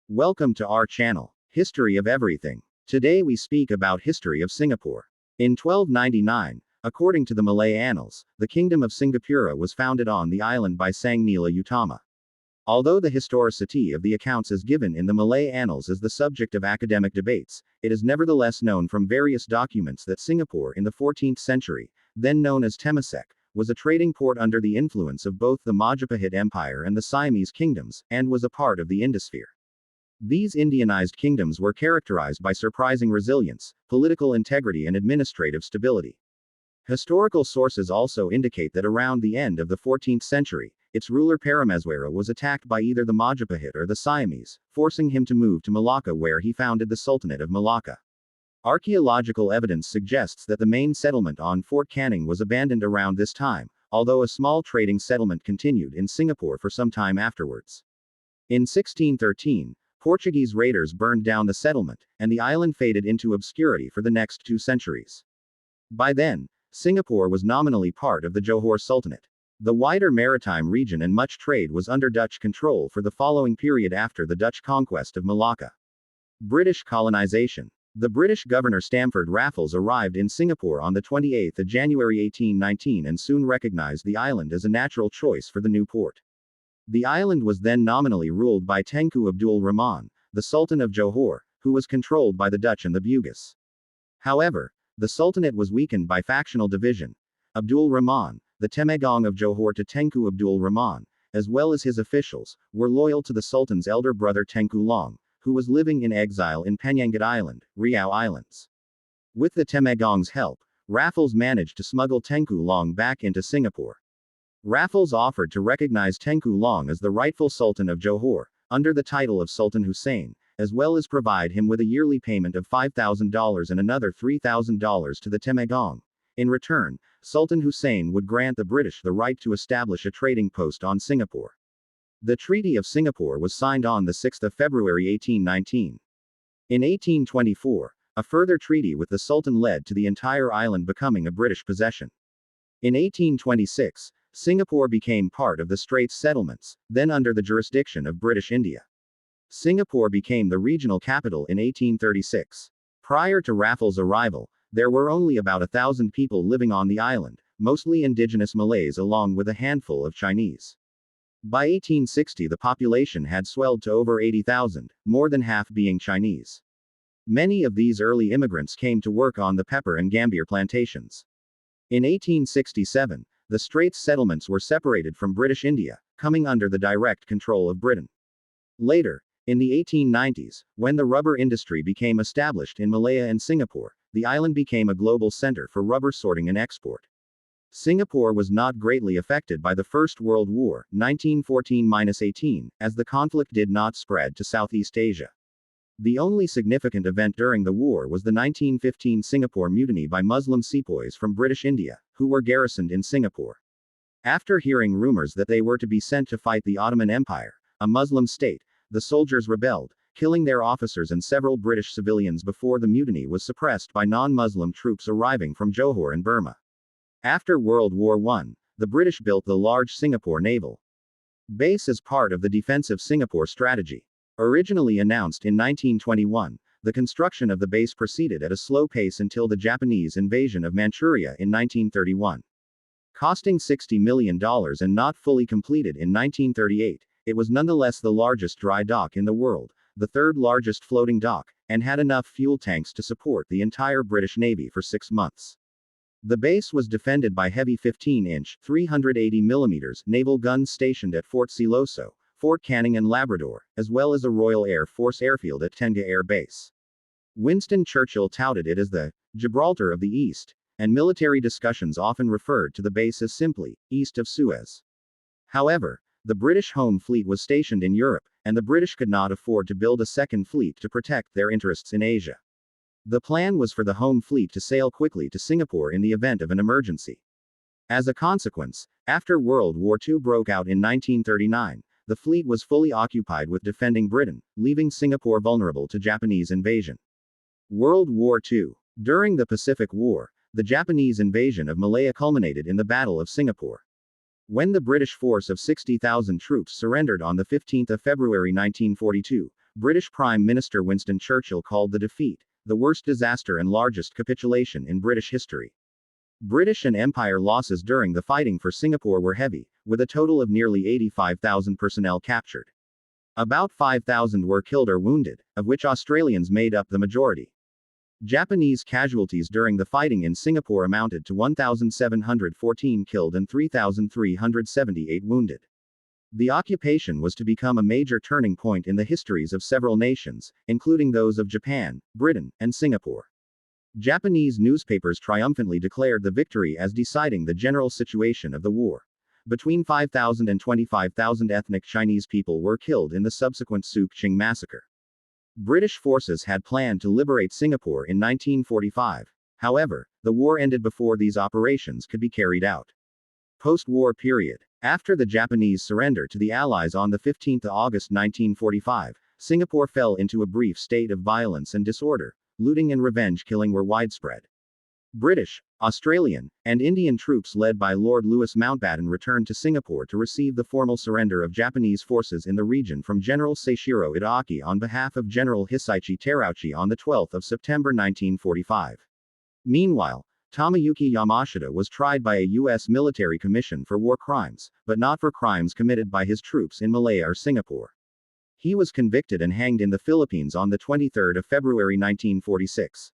Welcome to our channel, History of Everything. Today we speak about history of Singapore. In 1299, according to the Malay Annals, the Kingdom of Singapura was founded on the island by Sang Nila Utama. Although the historicity of the accounts as given in the Malay Annals is the subject of academic debates, it is nevertheless known from various documents that Singapore in the 14th century, then known as Temasek, was a trading port under the influence of both the Majapahit Empire and the Siamese kingdoms, and was a part of the Indosphere. These Indianized kingdoms were characterized by surprising resilience, political integrity and administrative stability. Historical sources also indicate that around the end of the 14th century, its ruler Parameswara was attacked by either the Majapahit or the Siamese, forcing him to move to Malacca where he founded the Sultanate of Malacca. Archaeological evidence suggests that the main settlement on Fort Canning was abandoned around this time, although a small trading settlement continued in Singapore for some time afterwards. In 1613, Portuguese raiders burned down the settlement, and the island faded into obscurity for the next 2 centuries. By then, Singapore was nominally part of the Johor Sultanate. The wider maritime region and much trade was under Dutch control for the following period after the Dutch conquest of Malacca. British colonization. The British governor Stamford Raffles arrived in Singapore on the 28th of January 1819 and soon recognized the island as a natural choice for the new port. The island was then nominally ruled by Tengku Abdul Rahman, the Sultan of Johor, who was controlled by the Dutch and the Bugis. However, the Sultanate was weakened by factional division. Abdul Rahman, the Temenggung of Johor to Tengku Abdul Rahman, as well as his officials, were loyal to the Sultan's elder brother Tengku Long, who was living in exile in Penyengat Island, Riau Islands. With the Temenggung's help, Raffles managed to smuggle Tengku Long back into Singapore. Raffles offered to recognize Tengku Long as the rightful Sultan of Johor, under the title of Sultan Hussein, as well as provide him with a yearly payment of $5,000 and another $3,000 to the Temenggung. In return, Sultan Hussein would grant the British the right to establish a trading post on Singapore. The Treaty of Singapore was signed on 6 February 1819. In 1824, a further treaty with the Sultan led to the entire island becoming a British possession. In 1826, Singapore became part of the Straits Settlements, then under the jurisdiction of British India. Singapore became the regional capital in 1836. Prior to Raffles' arrival, there were only about 1,000 people living on the island, mostly indigenous Malays along with a handful of Chinese. By 1860 the population had swelled to over 80,000, more than half being Chinese. Many of these early immigrants came to work on the pepper and Gambier plantations. In 1867, the Straits Settlements were separated from British India, coming under the direct control of Britain. Later, in the 1890s, when the rubber industry became established in Malaya and Singapore, the island became a global center for rubber sorting and export. Singapore was not greatly affected by the First World War, 1914-18, as the conflict did not spread to Southeast Asia. The only significant event during the war was the 1915 Singapore Mutiny by Muslim sepoys from British India, who were garrisoned in Singapore. After hearing rumors that they were to be sent to fight the Ottoman Empire, a Muslim state, the soldiers rebelled, killing their officers and several British civilians before the mutiny was suppressed by non-Muslim troops arriving from Johor and Burma. After World War I, the British built the large Singapore Naval Base as part of the Defensive Singapore Strategy. Originally announced in 1921, the construction of the base proceeded at a slow pace until the Japanese invasion of Manchuria in 1931. Costing $60 million and not fully completed in 1938, it was nonetheless the largest dry dock in the world, the third largest floating dock, and had enough fuel tanks to support the entire British Navy for 6 months. The base was defended by heavy 15-inch, 380mm naval guns stationed at Fort Siloso, Fort Canning and Labrador, as well as a Royal Air Force airfield at Tenga Air Base. Winston Churchill touted it as the Gibraltar of the East, and military discussions often referred to the base as simply, east of Suez. However, the British Home Fleet was stationed in Europe, and the British could not afford to build a second fleet to protect their interests in Asia. The plan was for the Home Fleet to sail quickly to Singapore in the event of an emergency. As a consequence, after World War II broke out in 1939, the fleet was fully occupied with defending Britain, leaving Singapore vulnerable to Japanese invasion. World War II. During the Pacific War, the Japanese invasion of Malaya culminated in the Battle of Singapore. When the British force of 60,000 troops surrendered on 15 February 1942, British Prime Minister Winston Churchill called the defeat the worst disaster and largest capitulation in British history. British and Empire losses during the fighting for Singapore were heavy, with a total of nearly 85,000 personnel captured. About 5,000 were killed or wounded, of which Australians made up the majority. Japanese casualties during the fighting in Singapore amounted to 1,714 killed and 3,378 wounded. The occupation was to become a major turning point in the histories of several nations, including those of Japan, Britain, and Singapore. Japanese newspapers triumphantly declared the victory as deciding the general situation of the war. Between 5,000 and 25,000 ethnic Chinese people were killed in the subsequent Suk Ching massacre. British forces had planned to liberate Singapore in 1945. However, the war ended before these operations could be carried out. Post-war period. After the Japanese surrender to the Allies on 15 August 1945, Singapore fell into a brief state of violence and disorder. Looting and revenge killing were widespread. British, Australian, and Indian troops led by Lord Louis Mountbatten returned to Singapore to receive the formal surrender of Japanese forces in the region from General Seishiro Itagaki on behalf of General Hisaichi Terauchi on 12 September 1945. Meanwhile, Tomoyuki Yamashita was tried by a U.S. military commission for war crimes, but not for crimes committed by his troops in Malaya or Singapore. He was convicted and hanged in the Philippines on 23 February 1946.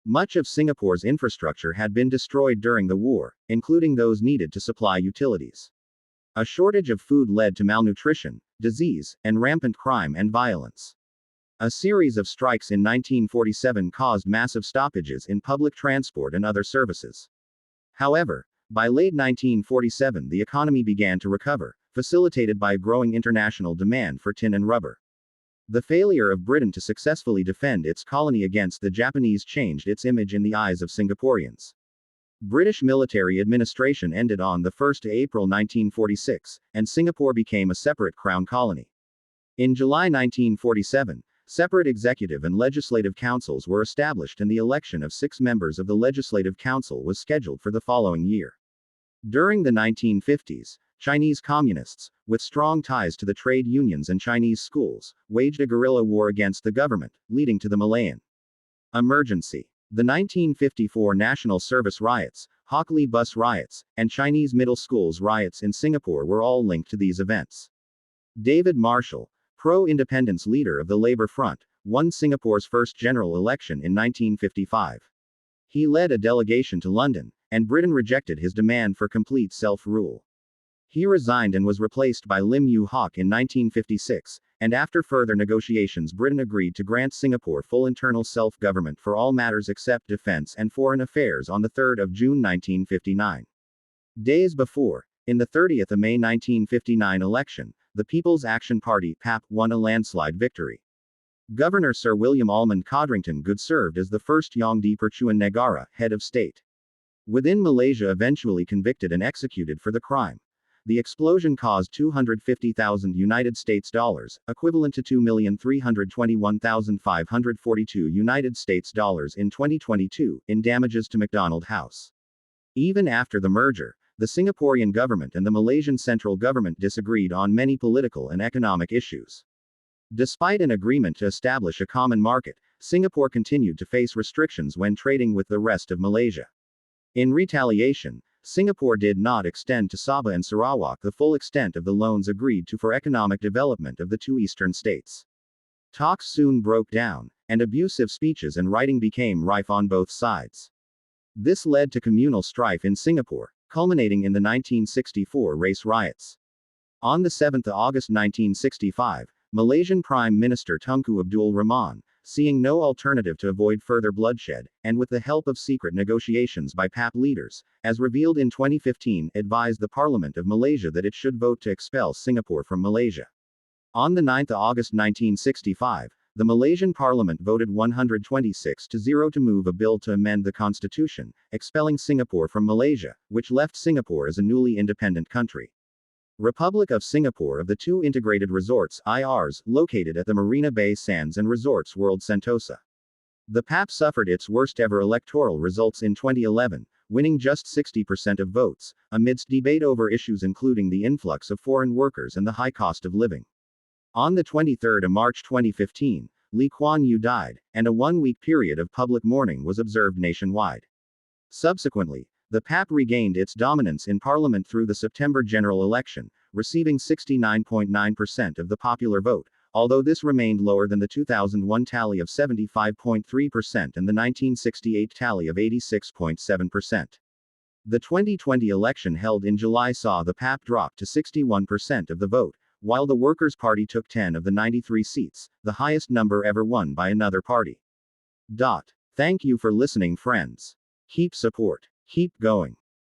Much of Singapore's infrastructure had been destroyed during the war, including those needed to supply utilities. A shortage of food led to malnutrition, disease, and rampant crime and violence. A series of strikes in 1947 caused massive stoppages in public transport and other services. However, by late 1947 the economy began to recover, facilitated by growing international demand for tin and rubber. The failure of Britain to successfully defend its colony against the Japanese changed its image in the eyes of Singaporeans. British military administration ended on 1 April 1946, and Singapore became a separate Crown colony. In July 1947, separate executive and legislative councils were established and the election of 6 members of the Legislative Council was scheduled for the following year. During the 1950s, Chinese communists, with strong ties to the trade unions and Chinese schools, waged a guerrilla war against the government, leading to the Malayan Emergency. The 1954 National Service riots, Hockley bus riots, and Chinese middle schools riots in Singapore were all linked to these events. David Marshall, pro-independence leader of the Labour Front, won Singapore's first general election in 1955. He led a delegation to London, and Britain rejected his demand for complete self-rule. He resigned and was replaced by Lim Yew Hock in 1956, and after further negotiations Britain agreed to grant Singapore full internal self-government for all matters except defence and foreign affairs on 3 June 1959. Days before, in the 30th of May 1959 election, the People's Action Party (PAP) won a landslide victory. Governor Sir William Almond Codrington Good served as the first Yang di Pertuan Negara, head of state. Within Malaysia eventually convicted and executed for the crime. The explosion caused $250,000 equivalent to $2,321,542 in 2022, in damages to McDonald House. Even after the merger, the Singaporean government and the Malaysian central government disagreed on many political and economic issues. Despite an agreement to establish a common market, Singapore continued to face restrictions when trading with the rest of Malaysia. In retaliation, Singapore did not extend to Sabah and Sarawak the full extent of the loans agreed to for economic development of the 2 eastern states. Talks soon broke down, and abusive speeches and writing became rife on both sides. This led to communal strife in Singapore, culminating in the 1964 race riots. On 7 August 1965, Malaysian Prime Minister Tunku Abdul Rahman, seeing no alternative to avoid further bloodshed, and with the help of secret negotiations by PAP leaders, as revealed in 2015, advised the Parliament of Malaysia that it should vote to expel Singapore from Malaysia. On 9 August 1965, the Malaysian Parliament voted 126-0 to move a bill to amend the constitution, expelling Singapore from Malaysia, which left Singapore as a newly independent country. Republic of Singapore of the 2 integrated resorts (IRs) located at the Marina Bay Sands and Resorts World Sentosa. The PAP suffered its worst ever electoral results in 2011, winning just 60% of votes, amidst debate over issues including the influx of foreign workers and the high cost of living. On the 23rd of March 2015, Lee Kuan Yew died, and a one-week period of public mourning was observed nationwide. Subsequently, the PAP regained its dominance in parliament through the September general election, receiving 69.9% of the popular vote, although this remained lower than the 2001 tally of 75.3% and the 1968 tally of 86.7%. The 2020 election held in July saw the PAP drop to 61% of the vote, while the Workers' Party took 10 of the 93 seats, the highest number ever won by another party. Thank you for listening, friends. Keep support. Keep going.